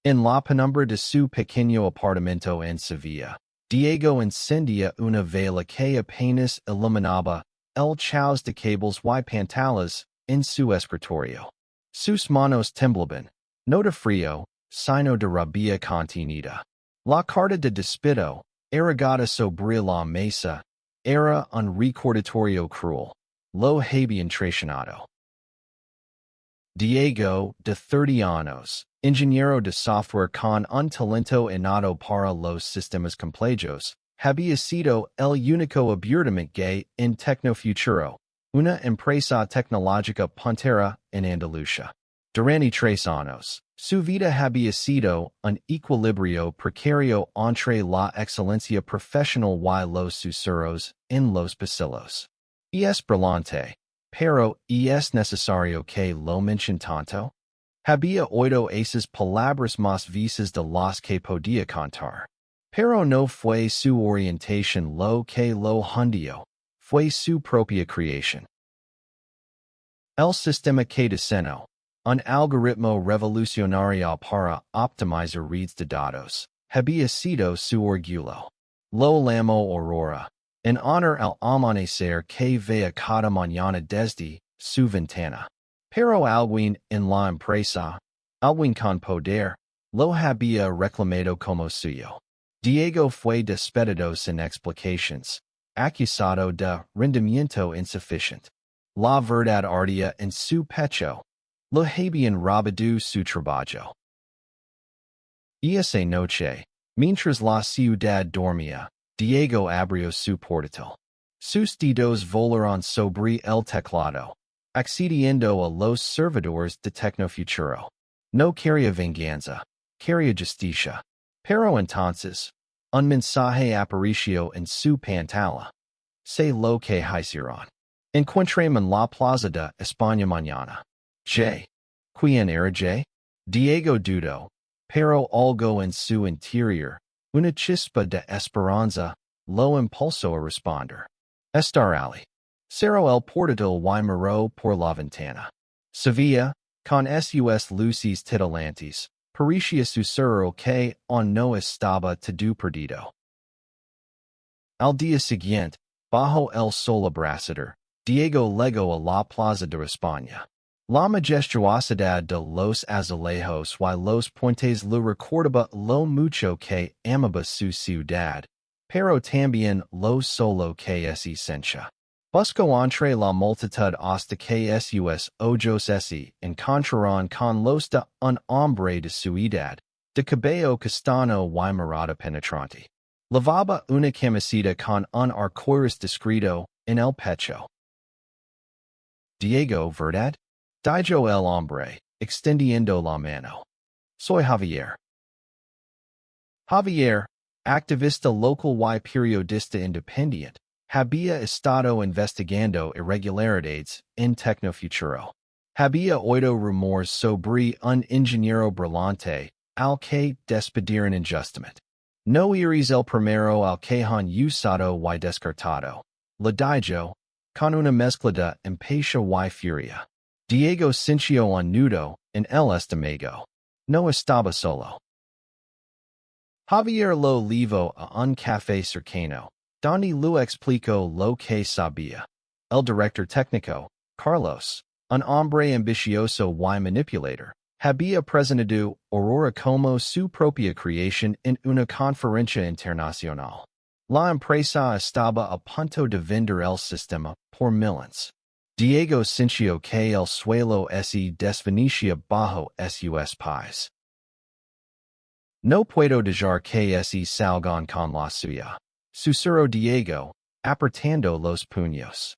En la penumbra de su pequeño apartamento en Sevilla, Diego encendía una vela que apenas iluminaba el chaos de cables y pantallas en su escritorio. Sus manos temblaban, no de frío, sino de rabia contenida. La carta de despido, arrugada sobre la mesa, era un recordatorio cruel. Lo habían traicionado. Diego, de 30 años, ingeniero de software con un talento innato para los sistemas complejos, había sido el único abiertamente gay en Tecnofuturo, una empresa tecnológica puntera en Andalucía. Durante 3 años, su vida había sido un equilibrio precario entre la excelencia profesional y los susurros en los pasillos. Y es brillante, pero es necesario que lo mencione tanto. Había oído esas palabras más veces de las que podía contar. Pero no fue su orientación lo que lo hundió, fue su propia creación. El sistema que diseñó, un algoritmo revolucionario para optimizar redes de datos, había sido su orgullo. Lo llamó Aurora, en honor al amanecer que veía cada mañana desde su ventana. Pero alguien en la empresa, alguien con poder, lo había reclamado como suyo. Diego fue despedido sin explicaciones, acusado de rendimiento insuficiente. La verdad ardía en su pecho. Lo habían robado su trabajo. Esa noche, mientras la ciudad dormía, Diego abrió su portal. Sus dedos volaron sobre el teclado, accediendo a los servidores de Tecnofuturo. No quería venganza, quería justicia. Pero entonces, un mensaje apareció en su pantalla. Sé lo que hicieron. Encuéntrame en la plaza de España mañana. J. ¿Quién era J? Diego dudó, pero algo en su interior, una chispa de esperanza, lo impulsó a responder. Estar allí. Cerró el portal y miró por la ventana. Sevilla, con sus luces titilantes, parecía susurro que aún no estaba todo perdido. Al día siguiente, bajo el sol abrasador, Diego llegó a la plaza de España. La majestuosidad de los azulejos y los puentes le recordaba lo mucho que amaba su ciudad, pero también lo solo que es esencia. Buscó entre la multitud hasta que sus ojos se encontraron con los de un hombre de su edad, de cabello castaño y mirada penetrante. Lavaba una camiseta con un arcoíris discreto en el pecho. Diego, ¿verdad? Dijo el hombre, extendiendo la mano. Soy Javier. Javier, activista local y periodista independiente, había estado investigando irregularidades en Tecnofuturo. Había oído rumores sobre un ingeniero brillante al que despidieron injustamente. No eres el primero al que han usado y descartado. Le dijo, con una mezcla de impaciencia y furia. Diego sintió un nudo en el estómago. No estaba solo. Javier lo llevó a un café cercano, donde le explicó lo que sabía. El director técnico, Carlos, un hombre ambicioso y manipulador, había presentado Aurora como su propia creación en una conferencia internacional. La empresa estaba a punto de vender el sistema por millones. Diego sintió que el suelo se desvanecía bajo sus pies. No puedo dejar que se salgan con la suya, susurró Diego, apretando los puños.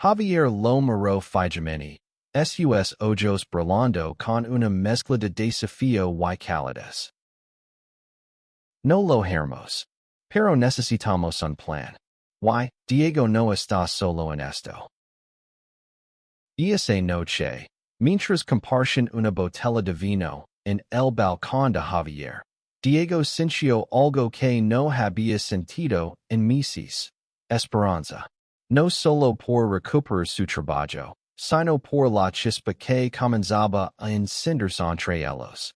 Javier lo miró fijamente, sus ojos brillando con una mezcla de desafío y calidez. No lo haremos, pero necesitamos un plan. Diego no está solo en esto. Esa noche, mientras compartían una botella de vino en el balcón de Javier, Diego sintió algo que no había sentido en meses: esperanza. No solo por recuperar su trabajo, sino por la chispa que comenzaba a encenderse entre ellos.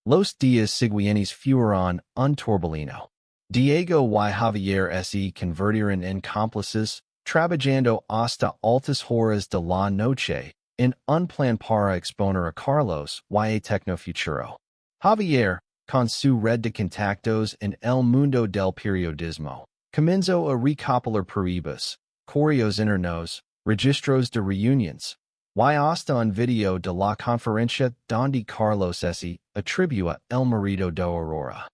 Los días siguientes fueron un torbellino. Diego y Javier se convirtieron en cómplices, trabajando hasta altas horas de la noche, en un plan para exponer a Carlos y a Tecnofuturo. Javier, con su red de contactos en el mundo del periodismo, comenzó a recopilar pruebas, correos internos, registros de reuniones, y hasta un video de la conferencia donde Carlos se atribua el marido de Aurora.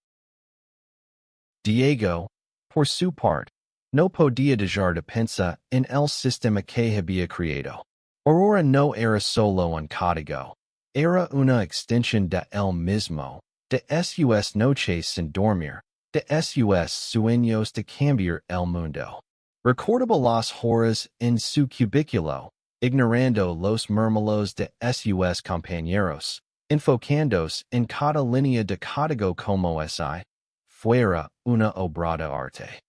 Diego, por su parte, no podía dejar de pensar en el sistema que había creado. Aurora no era solo un código, era una extensión de él mismo, de sus noches sin dormir, de sus sueños de cambiar el mundo. Recordaba las horas en su cubículo, ignorando los murmullos de sus compañeros, enfocándose en cada línea de código como si fuera una obra de arte.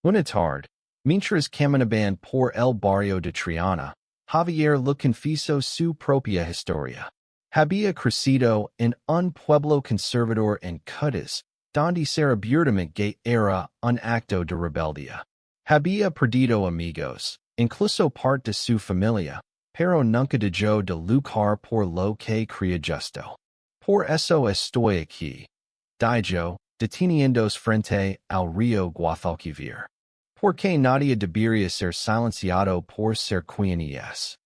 Una tarde, mientras caminaban por el barrio de Triana, Javier le confesó su propia historia. Había crecido en un pueblo conservador en Cádiz, donde ser abiertamente gay era un acto de rebeldía. Había perdido amigos, incluso parte de su familia, pero nunca dejó de luchar por lo que creía justo. Por eso estoy aquí, dijo, deteniéndose frente al río Guadalquivir. Porque nadie debería ser silenciado por ser quien es.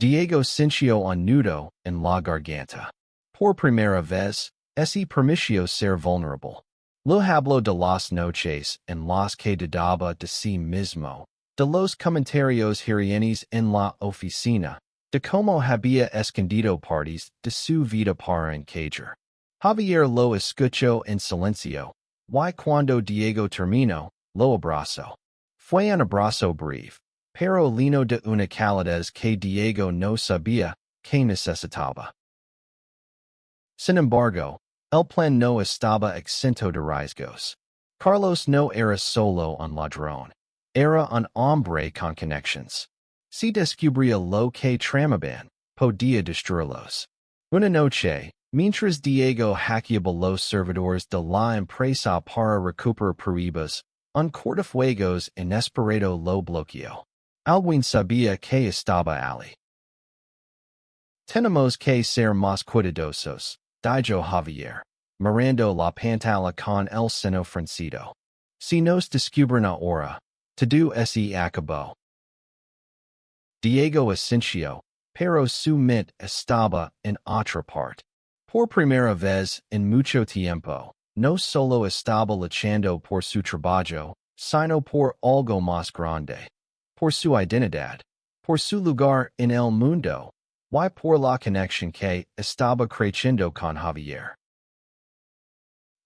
Diego sintió un nudo en la garganta. Por primera vez, se permitió ser vulnerable. Lo habló de las noches en las que dudaba de sí mismo, de los comentarios hirientes en la oficina, de cómo había escondido partes de su vida para encajar. Javier lo escuchó en silencio, y cuando Diego terminó, lo abrazó. Fue un abrazo breve, pero lleno de una calidez que Diego no sabía que necesitaba. Sin embargo, el plan no estaba exento de riesgos. Carlos no era solo un ladrón, era un hombre con conexiones. Si descubría lo que tramaban, podía destruirlos. Una noche, mientras Diego hackeaba los servidores de la empresa para recuperar pruebas, un cortafuegos inesperado lo bloqueó. Alguien sabía que estaba allí. Tenemos que ser más cuidadosos, dijo Javier, mirando la pantalla con el seno fruncido. Si nos descubren ahora, todo se acabó. Diego asintió, pero su mente estaba en otra parte. Por primera vez en mucho tiempo, no solo estaba luchando por su trabajo, sino por algo más grande. Por su identidad, por su lugar en el mundo, y por la conexión que estaba creciendo con Javier.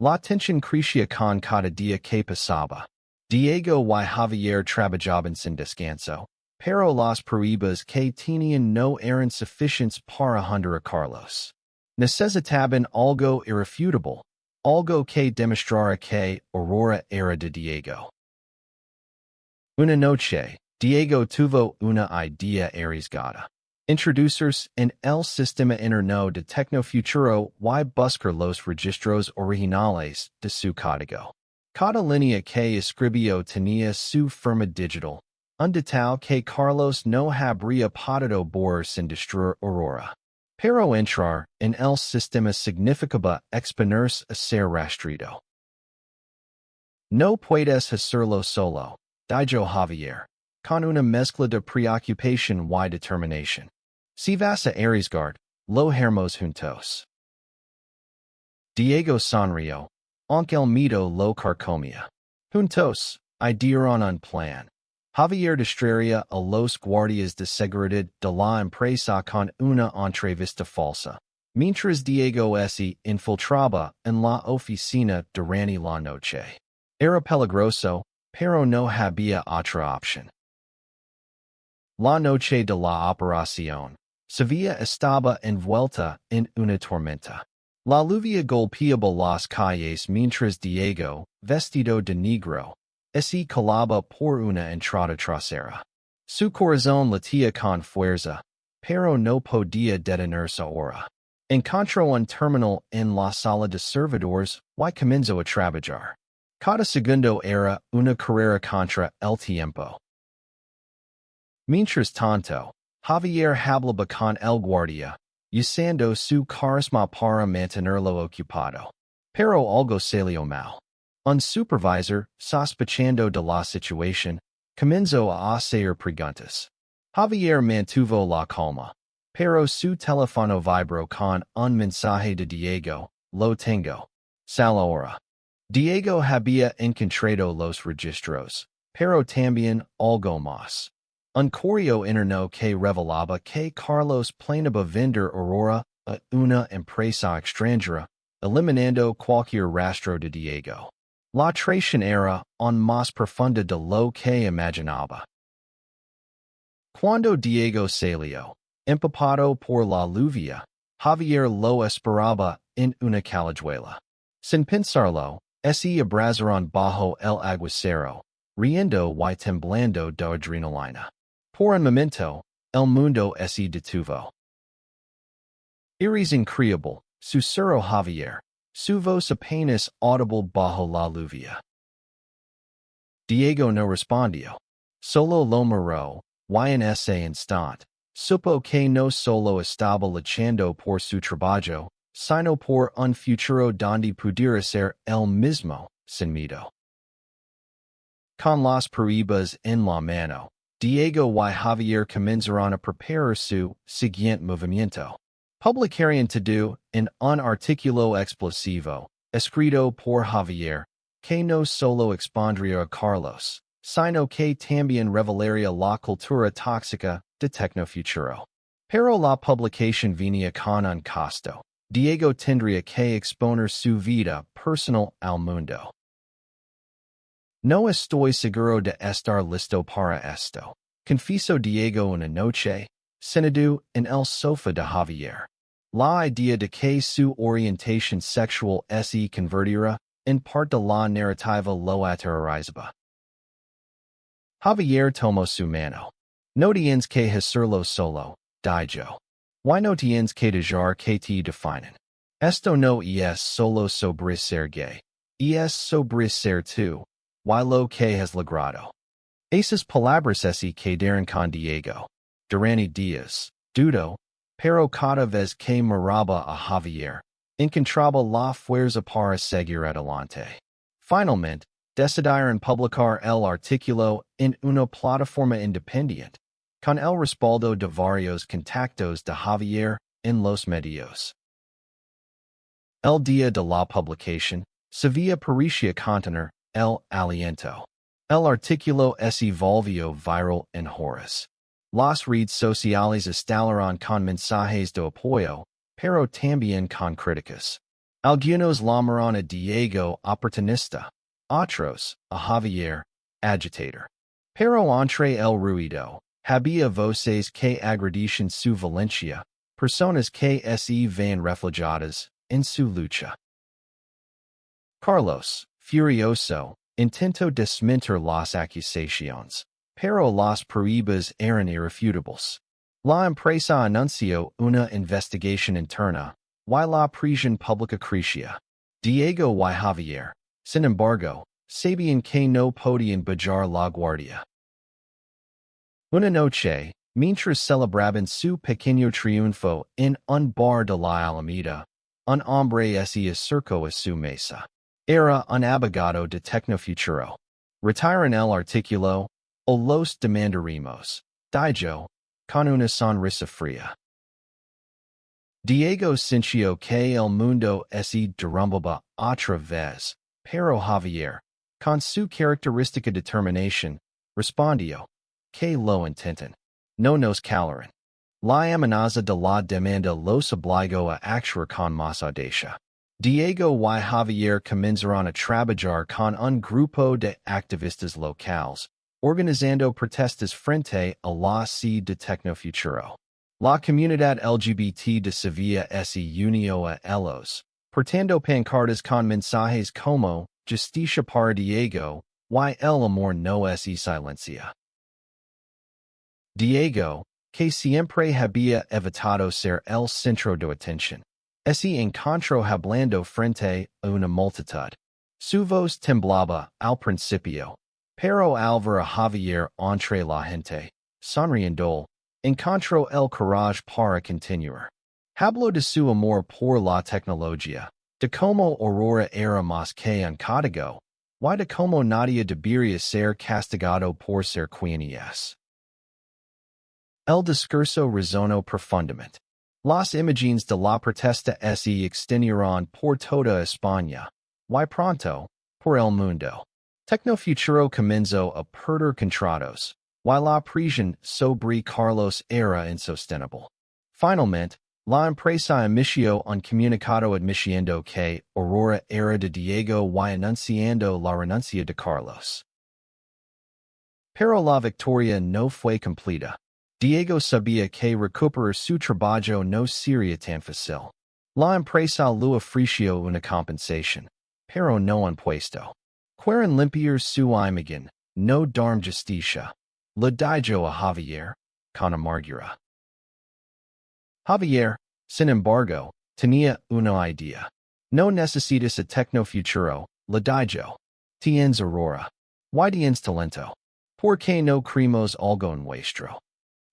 La tensión crecía con cada día que pasaba. Diego y Javier trabajaban sin descanso, pero las pruebas que tenían no eran suficientes para hundir a Carlos. Necesitaban algo irrefutable, algo que demostrara que Aurora era de Diego. Una noche, Diego tuvo una idea arriesgada. Introducirse en el sistema interno de Tecnofuturo y buscar los registros originales de su código. Cada línea que escribió tenía su firma digital, un detalle que Carlos no habría podido borrar sin destruir Aurora. Pero entrar en el sistema significaba exponerse a ser rastreado. No puedes hacerlo solo, dijo Javier, con una mezcla de preocupación y determinación. Si vas a arriesgar, lo haremos juntos. Diego sonrió, aunque el miedo lo carcomía. Juntos, idearon un plan. Javier distraería a los guardias de seguridad de la empresa con una entrevista falsa, mientras Diego se infiltraba en la oficina durante la noche. Era peligroso, pero no había otra opción. La noche de la operación, Sevilla estaba envuelta en una tormenta. La lluvia golpeaba las calles mientras Diego, vestido de negro, se colaba por una entrada trasera. Su corazón latía con fuerza, pero no podía detenerse ahora. Encontro un terminal en la sala de servidores y comienzo a trabajar. Cada segundo era una carrera contra el tiempo. Mientras tanto, Javier hablaba con el guardia, usando su carisma para mantenerlo ocupado. Pero algo salió mal. Un supervisor, sospechando de la situación, comenzó a hacer preguntas. Javier mantuvo la calma, pero su teléfono vibró con un mensaje de Diego. Lo tengo. Sal ahora. Diego había encontrado los registros, pero también algo más. Un correo interno que revelaba que Carlos planeaba vender Aurora a una empresa extranjera, eliminando cualquier rastro de Diego. La traición era aún más profunda de lo que imaginaba. Cuando Diego salió, empapado por la lluvia, Javier lo esperaba en una callejuela. Sin pensarlo, se abrazaron bajo el aguacero, riendo y temblando de adrenalina. Por un momento, el mundo se detuvo. Eres increíble, susurró Javier, su voz apenas audible bajo la lluvia. Diego no respondió. Solo lo miró, y en ese instante, supo que no solo estaba luchando por su trabajo, sino por un futuro donde pudiera ser el mismo, sin miedo. Con las pruebas en la mano, Diego y Javier comenzaron a preparar su siguiente movimiento. Publicarían todo en un artículo explosivo, escrito por Javier, que no solo expondría a Carlos, sino que también revelaría la cultura tóxica de Tecnofuturo. Pero la publicación venía con un costo. Diego tendría que exponer su vida personal al mundo. No estoy seguro de estar listo para esto, confesó Diego una noche, sentado en el sofá de Javier. La idea de que su orientación sexual se convertiría en parte de la narrativa lo aterrorizaba. Javier tomó su mano. No tienes que hacerlo solo, dijo. Why no tienes que dejar que te definen? Esto no es solo sobre ser gay. Es sobre ser tú. Y lo que has logrado. Esas palabras se quedaron con Diego. Durante días, dudó, pero cada vez que miraba a Javier, encontraba la fuerza para seguir adelante. Finalmente, decidieron publicar el artículo en una plataforma independiente, con el respaldo de varios contactos de Javier en los medios. El día de la publicación, Sevilla parecía contener el aliento. El artículo se volvió viral en horas. Las redes sociales estallaron con mensajes de apoyo, pero también con críticas. Algunos llamaron a Diego oportunista, otros a Javier agitador. Pero entre el ruido, había voces que agradecían su valencia, personas que se ven reflejadas en su lucha. Carlos, furioso, intentó desmentir las acusaciones, pero las pruebas eran irrefutables. La empresa anunció una investigación interna, y la presión pública crecía. Diego y Javier, sin embargo, sabían que no podían bajar la guardia. Una noche, mientras celebraban su pequeño triunfo en un bar de la Alameda, un hombre se acercó a su mesa. Era un abogado de Tecnofuturo. Retiran el artículo, o los demandaremos, dijo, con una sonrisa fría. Diego sintió que el mundo se derrumbaba otra vez, pero Javier, con su característica determinación, respondió, que lo intenten. No nos callarán. La amenaza de la demanda los obligó a actuar con más audacia. Diego y Javier comenzaron a trabajar con un grupo de activistas locales, organizando protestas frente a la sede de Tecnofuturo. La comunidad LGBT de Sevilla se unió a ellos, portando pancartas con mensajes como Justicia para Diego y el amor no se silencia. Diego, que siempre había evitado ser el centro de atención, se encontro hablando frente a una multitud. Su voz temblaba al principio, pero al ver a Javier entre la gente, sonriendo, encontró el courage para continuar. Habló de su amor por la tecnología, de cómo Aurora era más que un código, y de cómo nadie debería ser castigado por ser quien es. El discurso resonó profundamente. Las imágenes de la protesta se extendieron por toda España, y pronto, por el mundo. Tecnofuturo comenzó a perder contratos, y la presión sobre Carlos era insostenible. Finalmente, la empresa emitió un comunicado admitiendo que Aurora era de Diego y anunciando la renuncia de Carlos. Pero la victoria no fue completa. Diego sabía que recuperar su trabajo no sería tan fácil. La empresa le ofreció una compensación, pero no un puesto. Quieren limpiar su imagen, no dar justicia. Le dijo a Javier, con amargura. Javier, sin embargo, tenía una idea. No necesitas a tecnofuturo, le dijo. Tienes Aurora. Y tienes talento. ¿Por qué no creemos algo nuestro?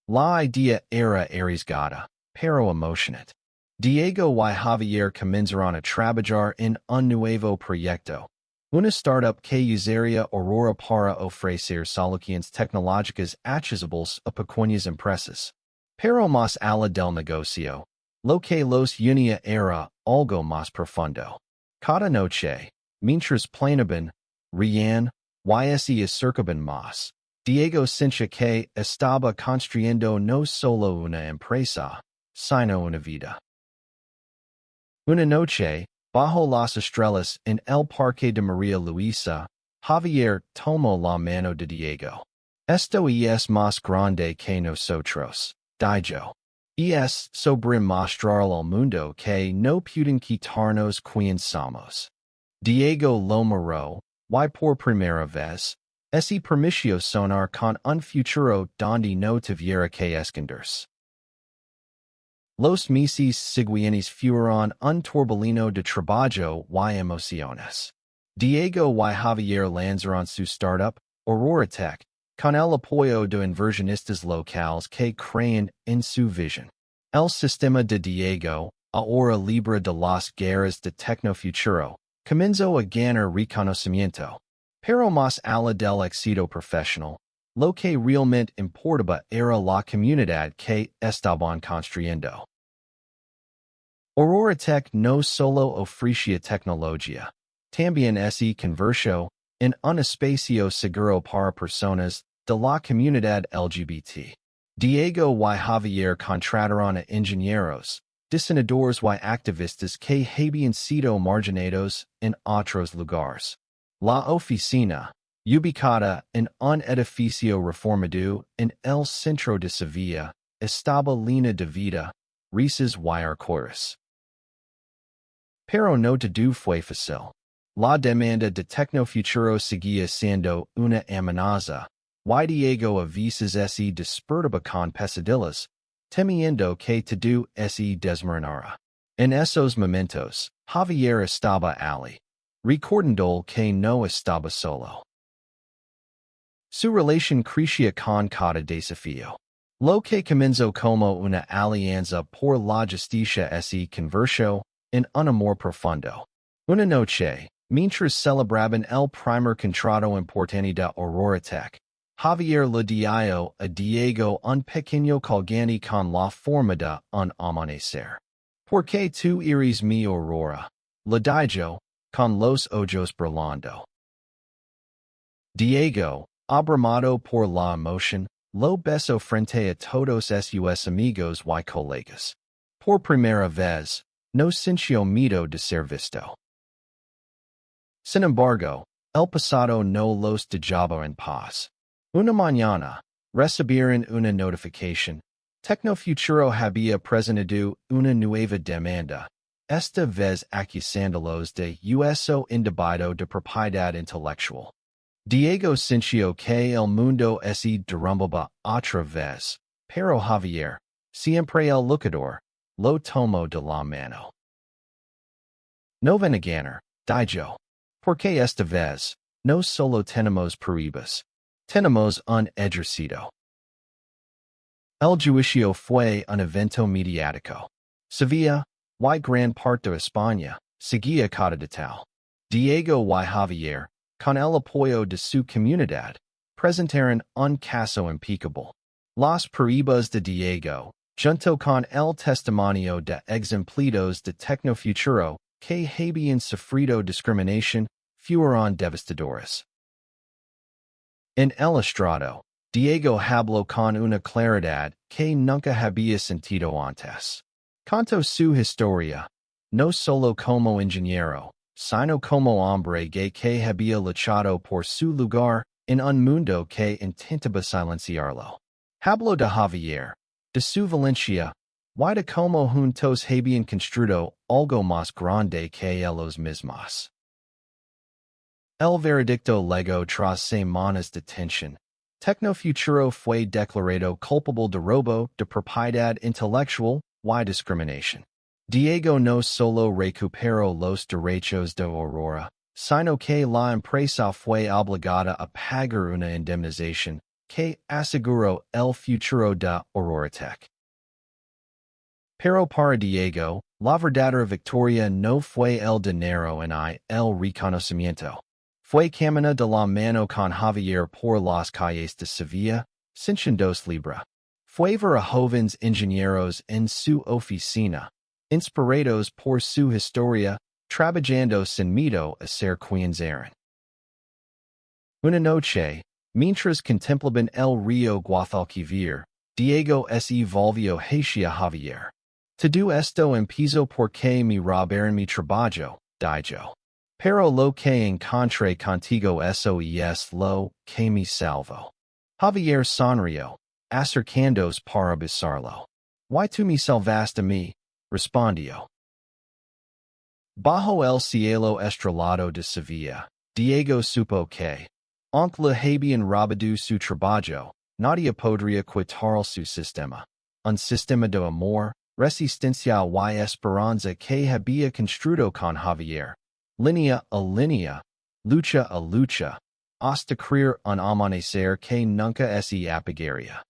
La idea era arriesgada, pero emocionante. Diego y Javier comenzaron a trabajar en un nuevo proyecto. Una startup que usaría Aurora para ofrecer soluciones tecnológicas accesibles a pequeñas empresas. Pero más allá del negocio, lo que los unía era algo más profundo. Cada noche, mientras planeaban, reían, y se acercaban más. Diego sentía que estaba construyendo no solo una empresa, sino una vida. Una noche, bajo las estrellas en el parque de María Luisa, Javier tomó la mano de Diego. Esto es más grande que nosotros, dijo. Es sobre mostrar al mundo que no pueden quitarnos quien somos. Diego lo miró, y por primera vez, se permitió sonar con un futuro donde no tuviera que esconderse. Los meses siguientes fueron un torbellino de trabajo y emociones. Diego y Javier lanzaron su startup, Aurora Tech, con el apoyo de inversionistas locales que creen en su visión. El sistema de Diego, ahora libre de las guerras de tecnofuturo, comenzó a ganar reconocimiento. Pero más allá del éxito profesional, lo que realmente importaba era la comunidad que estaban construyendo. Aurora Tech no solo ofrecía tecnología, también se convirtió en un espacio seguro para personas de la comunidad LGBT. Diego y Javier contrataron a ingenieros, diseñadores y activistas que habían sido marginados en otros lugares. La oficina, ubicada en un edificio reformado en el centro de Sevilla, estaba llena de vida, risas y arcoíris. Pero no todo fue fácil. La demanda de tecnofuturo seguía siendo una amenaza, y Diego a veces se despertaba con pesadillas, temiendo que todo se desmoronara. En esos momentos, Javier estaba allí, recordando que no estaba solo. Su relación crecía con cada desafío. Lo que comenzó como una alianza por la justicia se convirtió en un amor profundo. Una noche, mientras celebraban el primer contrato importante de Aurora Tech, Javier le dio a Diego un pequeño colgante con la forma de un amanecer. ¿Por qué tú eres mi Aurora? Le dijo, con los ojos brillando. Diego, abrumado por la emoción, lo besó frente a todos sus amigos y colegas. Por primera vez, no sintió miedo de ser visto. Sin embargo, el pasado no los dejaba en paz. Una mañana, recibieron una notificación. Tecnofuturo había presentado una nueva demanda, esta vez acusándolos de uso indebido de propiedad intelectual. Diego sintió que el mundo se derrumbaba otra vez, pero Javier, siempre el luchador, lo tomó de la mano. No veneganer, dijo. Porque esta vez, no solo tenemos peribas. Tenemos un ejercicio. El juicio fue un evento mediático. Sevilla, y gran parte de España, seguía cada detalle. Diego y Javier, con el apoyo de su comunidad, presentaron un caso impecable. Las peribas de Diego, junto con el testimonio de exemplitos de tecnofuturo que habían sufrido discriminación, fueron devastadores. En el estrado, Diego habló con una claridad que nunca había sentido antes. Contó su historia, no solo como ingeniero, sino como hombre gay que había luchado por su lugar en un mundo que intentaba silenciarlo. Habló de Javier, de su Valencia, y de como juntos habían construido algo más grande que ellos mismos. El veredicto legó tras semanas de tensión. Tecnofuturo fue declarado culpable de robo de propiedad intelectual y discriminación. Diego no solo recuperó los derechos de Aurora, sino que la empresa fue obligada a pagar una indemnización que aseguró el futuro de Aurora Tech. Pero para Diego, la verdadera victoria no fue el dinero ni el reconocimiento. Fue camino de la mano con Javier por las calles de Sevilla, sintiéndose libre. Fue ver a jóvenes ingenieros en su oficina, inspirados por su historia, trabajando sin miedo a ser quienes eran. Una noche, mientras contemplaban el río Guadalquivir, Diego se volvió hacia Javier. Todo esto empezó porque me robaron mi trabajo, dijo. Pero lo que encontré contigo eso es lo que me salvó. Javier sonrió, acercándose para besarlo. ¿Y tú me salvaste a mí? Respondió. Bajo el cielo estrellado de Sevilla, Diego supo que, aunque le habían robado su trabajo, nadie podría quitar su sistema. Un sistema de amor, resistencia y esperanza que había construido con Javier. Línea a línea, lucha a lucha, hasta crear un amanecer que nunca se apagaría.